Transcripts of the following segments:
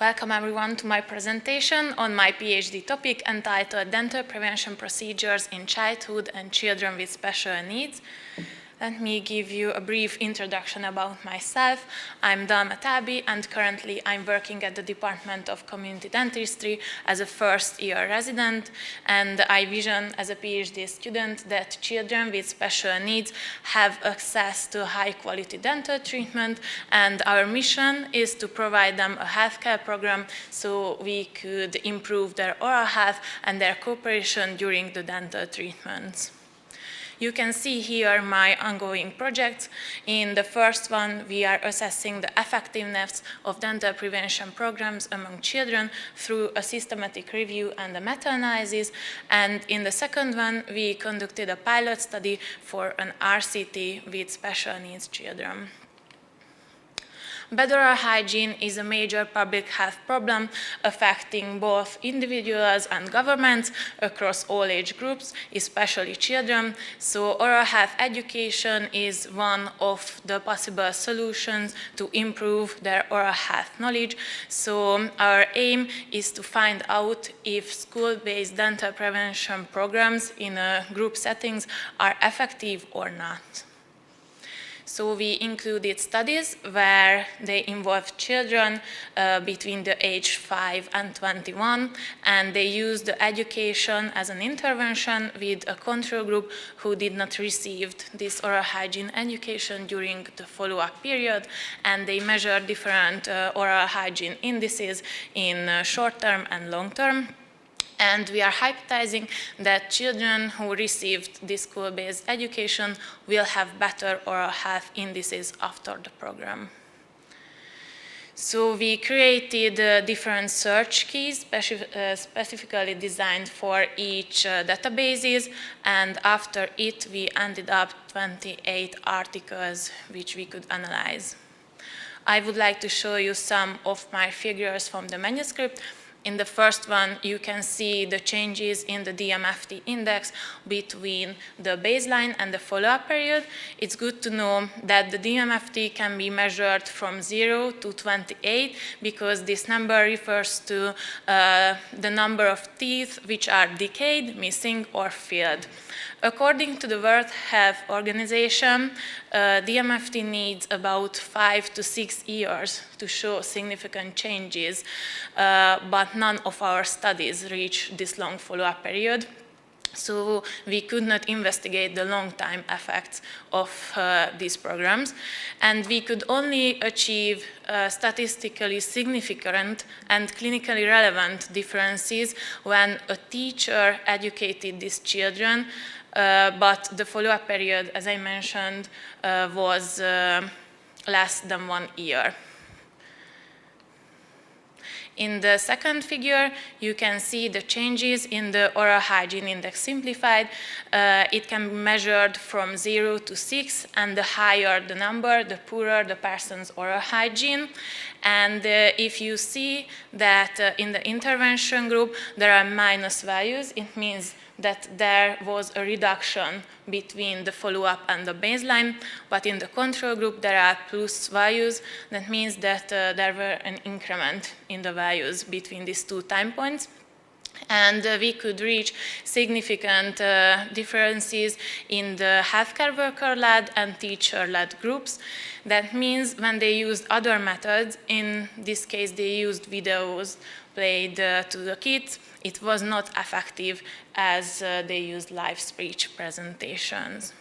Welcome everyone to my presentation on my PhD topic entitled Dental Prevention Procedures in Childhood and Children with Special Needs. Let me give you a brief introduction about myself. I'm Dalma Tábi, and currently I'm working at the Department of Community Dentistry as a first-year resident, and I vision as a PhD student that children with special needs have access to high-quality dental treatment, and our mission is to provide them a healthcare program so we could improve their oral health and their cooperation during the dental treatments. You can see here my ongoing projects. In the first one, we are assessing the effectiveness of dental prevention programs among children through a systematic review and a meta-analysis. And in the second one, we conducted a pilot study for an RCT with special needs children. Bad oral hygiene is a major public health problem affecting both individuals and governments across all age groups, especially children. So oral health education is one of the possible solutions to improve their oral health knowledge. So our aim is to find out if school-based dental prevention programs in group settings are effective or not. So we included studies where they involved children between the age 5 and 21, and they used the education as an intervention with a control group who did not receive this oral hygiene education during the follow-up period, and they measured different oral hygiene indices in short-term and long-term. And we are hypothesizing that children who received this school-based education will have better oral health indices after the program. So we created different search keys specifically designed for each databases, and after it we ended up 28 articles which we could analyze. I would like to show you some of my figures from the manuscript. In the first one, you can see the changes in the DMFT index between the baseline and the follow-up period. It's good to know that the DMFT can be measured from 0 to 28 because this number refers to the number of teeth which are decayed, missing, or filled. According to the World Health Organization, DMFT needs about 5 to 6 years to show significant changes, but none of our studies reach this long follow-up period. So we could not investigate the long-time effects of these programs, and we could only achieve statistically significant and clinically relevant differences when a teacher educated these children, but the follow-up period, as I mentioned, was less than 1 year. In the second figure, you can see the changes in the oral hygiene index simplified. It can be measured from 0 to 6, and the higher the number, the poorer the person's oral hygiene. And if you see that in the intervention group there are minus values, it means that there was a reduction between the follow-up and the baseline, but in the control group there are plus values. That means that there were an increment in the values between these two time points. And we could reach significant differences in the healthcare worker-led and teacher-led groups. That means when they used other methods, in this case they used videos played to the kids, it was not effective as they used live speech presentations.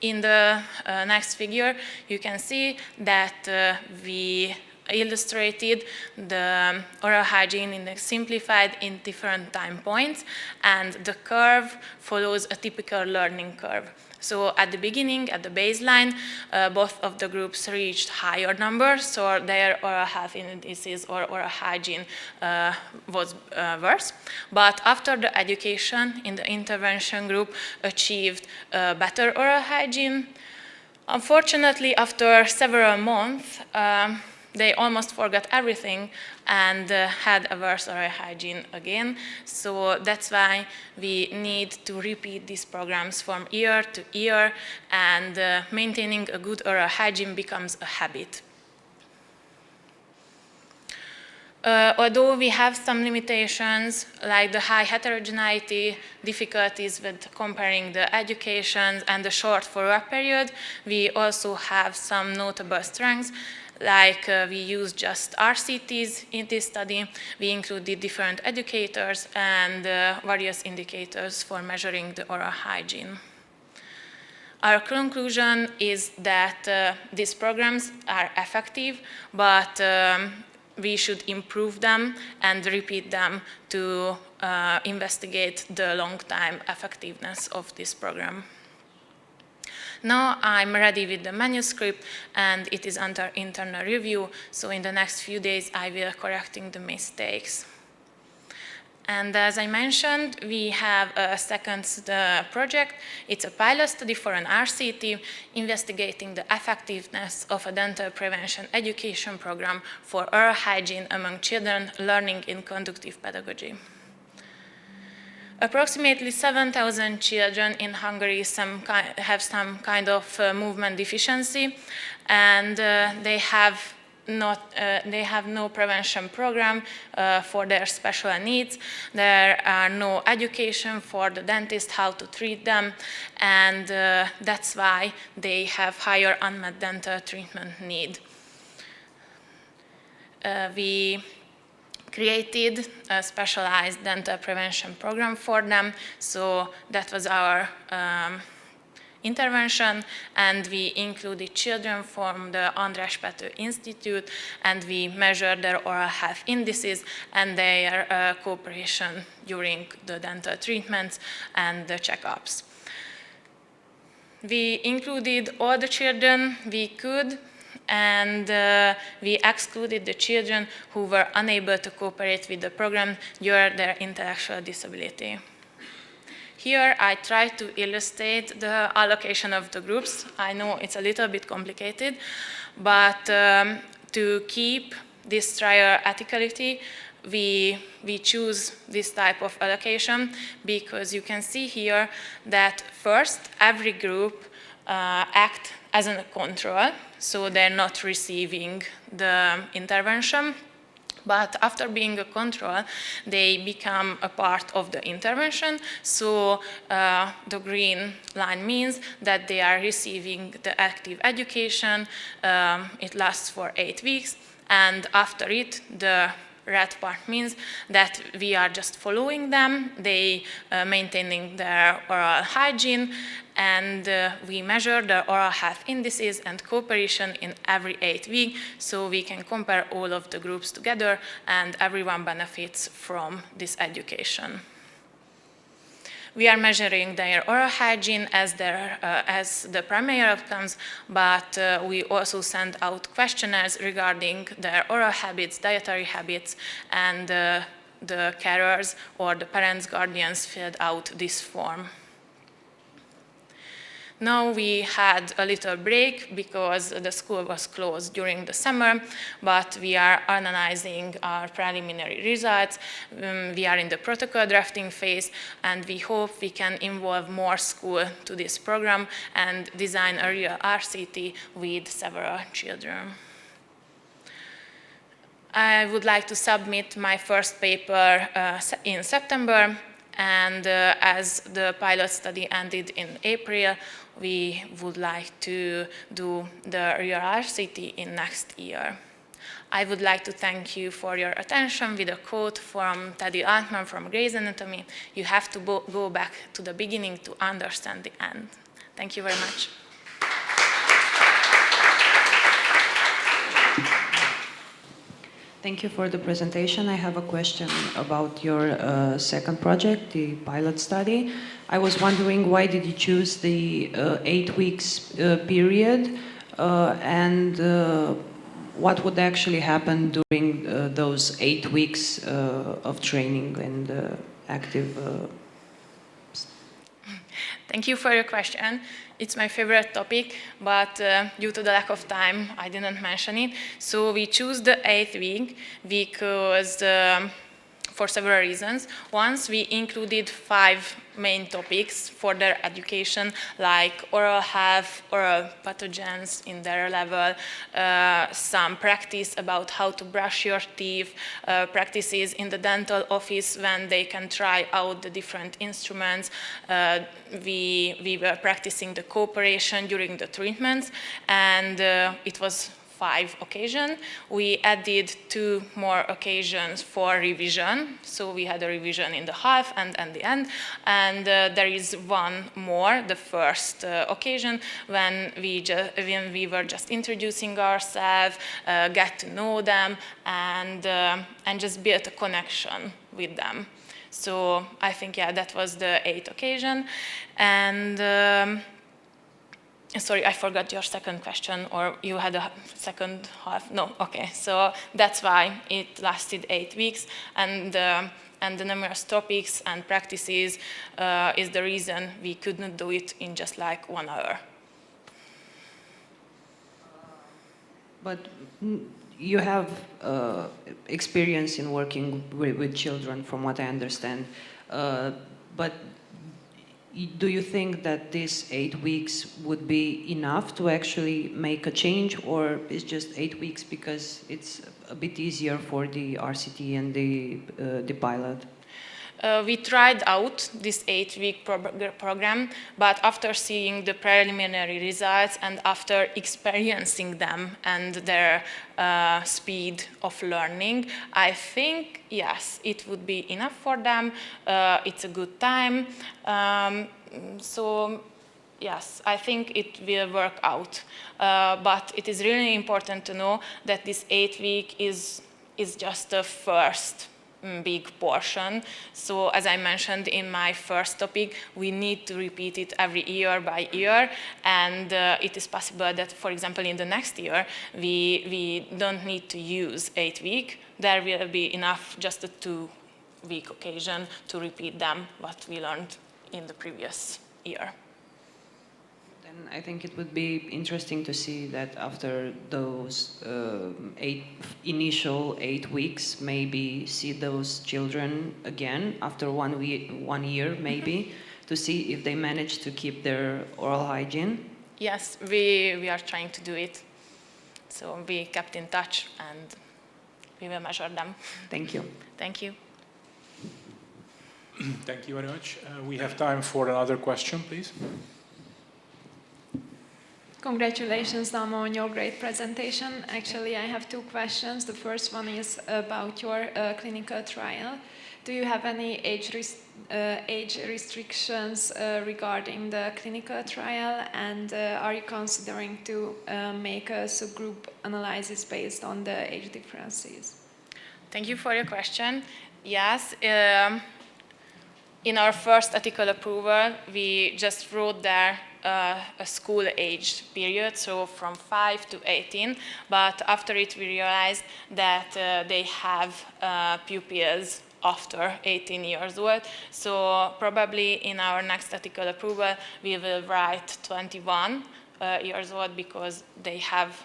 In the next figure, you can see that we illustrated the oral hygiene index simplified in different time points, and the curve follows a typical learning curve. So at the beginning, at the baseline, both of the groups reached higher numbers, so their oral health indices or oral hygiene was worse. But after the education in the intervention group achieved better oral hygiene. Unfortunately, after several months, they almost forgot everything and had a worse oral hygiene again. So that's why we need to repeat these programs from year to year, and maintaining a good oral hygiene becomes a habit. Although we have some limitations, like the high heterogeneity, difficulties with comparing the educations, and the short follow-up period, we also have some notable strengths, like we use just RCTs in this study. We included different educators and various indicators for measuring the oral hygiene. Our conclusion is that these programs are effective, but we should improve them and repeat them to investigate the long-time effectiveness of this program. Now I'm ready with the manuscript and it is under internal review, so in the next few days I will correcting the mistakes. And as I mentioned, we have a second project. It's a pilot study for an RCT investigating the effectiveness of a dental prevention education program for oral hygiene among children learning in conductive pedagogy. Approximately 7,000 children in Hungary have some kind of movement deficiency, and they have no prevention program for their special needs. There are no education for the dentist how to treat them, and that's why they have higher unmet dental treatment need. We created a specialized dental prevention program for them, so that was our intervention, and we included children from the András Pető Institute, and we measured their oral health indices and their cooperation during the dental treatments and the checkups. We included all the children we could, and we excluded the children who were unable to cooperate with the program due to their intellectual disability. Here I try to illustrate the allocation of the groups. I know it's a little bit complicated, but to keep this trial ethicality, we choose this type of allocation because you can see here that first every group act as a control, so they're not receiving the intervention. But after being a control, they become a part of the intervention. So the green line means that they are receiving the active education. It lasts for 8 weeks. And after it, the red part means that we are just following them. They maintaining their oral hygiene. And we measure the oral health indices and cooperation in every 8 weeks, so we can compare all of the groups together and everyone benefits from this education. We are measuring their oral hygiene as the primary outcomes, but we also send out questionnaires regarding their oral habits, dietary habits, and the carers or the parents, guardians filled out this form. Now we had a little break because the school was closed during the summer, but we are analyzing our preliminary results. We are in the protocol drafting phase, and we hope we can involve more schools to this program and design a real RCT with several children. I would like to submit my first paper in September, and as the pilot study ended in April, we would like to do the real RCT in next year. I would like to thank you for your attention with a quote from Teddy Altman from Grey's Anatomy. You have to go back to the beginning to understand the end. Thank you very much. Thank you for the presentation. I have a question about your second project, the pilot study. I was wondering, why did you choose the 8 weeks period, and what would actually happen during those 8 weeks of training and active? Thank you for your question. It's my favorite topic, but due to the lack of time, I didn't mention it. So we choose the 8th week because for several reasons. Once we included 5 main topics for their education, like oral health, oral pathogens in their level, some practice about how to brush your teeth, practices in the dental office when they can try out the different instruments. We were practicing the cooperation during the treatments, and it was 5 occasions. We added 2 more occasions for revision. So we had a revision in the half and the end. And there is 1 more, the first occasion, when we were just introducing ourselves, get to know them, and just build a connection with them. So I think, yeah, that was the 8th occasion. And sorry, I forgot your second question, or you had a second half? No, okay. So that's why it lasted 8 weeks, and the numerous topics and practices is the reason we couldn't do it in just like 1 hour. But you have experience in working with children, from what I understand. But do you think that these 8 weeks would be enough to actually make a change, or is just 8 weeks because it's a bit easier for the RCT and the pilot? We tried out this 8-week program, but after seeing the preliminary results and after experiencing them and their speed of learning, I think, yes, it would be enough for them. It's a good time. So, yes, I think it will work out. But it is really important to know that this 8-week is just the first big portion. So as I mentioned in my first topic, we need to repeat it every year by year, and it is possible that, for example, in the next year, we don't need to use 8 weeks. There will be enough just a 2-week occasion to repeat them, what we learned in the previous year. Then I think it would be interesting to see that after those initial 8 weeks, maybe see those children again after 1 year, maybe, to see if they manage to keep their oral hygiene. Yes, we are trying to do it. So we kept in touch and we will measure them. Thank you. Thank you. Thank you very much. We have time for another question, please. Congratulations, Dalma, on your great presentation. Actually, I have 2 questions. The first one is about your clinical trial. Do you have any age restrictions regarding the clinical trial, and are you considering to make a subgroup analysis based on the age differences? Thank you for your question. Yes, in our first ethical approval, we just wrote there a school age period, so from 5 to 18, but after it we realized that they have pupils after 18 years old, so probably in our next ethical approval we will write 21 years old because they have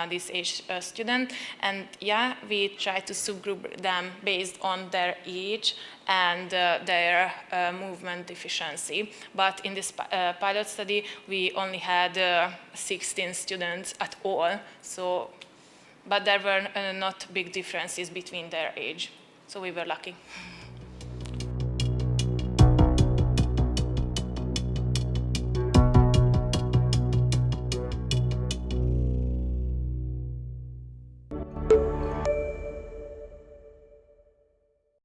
this age student, and yeah, we try to subgroup them based on their age and their movement deficiency. But in this pilot study, we only had 16 students at all, so, but there were not big differences between their age, so we were lucky.